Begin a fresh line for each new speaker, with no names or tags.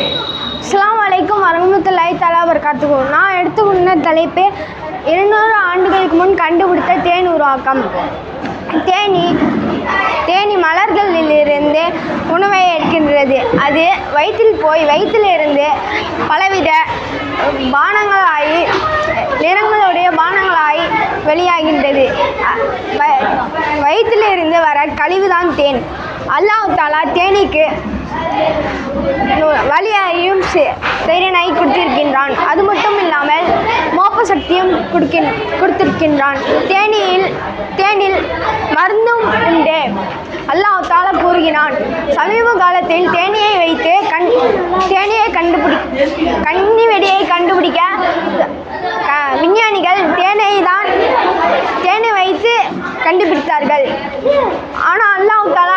அஸ்ஸலாமு அலைக்கும் வரஹ்மத்துல்லாஹி தஆலா வபரகாத்துஹு. நான் எடுத்துக்கொண்ட தலைப்பு 200 ஆண்டுகளுக்கு முன் கண்டுபிடித்த தேன் உருவாக்கம். தேனி மலர்களிலிருந்து உணவை எடுக்கின்றது. அது வயிற்றில் போய் வயிற்றிலிருந்து பலவித பானங்களாகி நிறங்களுடைய பானங்களாகி வெளியாகின்றது. வயிற்றிலிருந்து வர கழிவுதான் தேன். அல்லாஹ் தஆலா தேனிக்கு வலியையும் திறனை கொடுத்திருக்கின்றான். அது மட்டும் இல்லாமல் மோப்ப சக்தியும் கொடுத்திருக்கின்றான். தேனில் மருந்தும் உண்டு. அல்லாஹ் தஆலா கூறுகிறான், சமீப காலத்தில் தேனியை வைத்து கன்னி வெடியை கண்டுபிடிக்க விஞ்ஞானிகள் தேனை வைத்து கண்டுபிடித்தார்கள். ஆனால் அல்லாஹ் தஆலா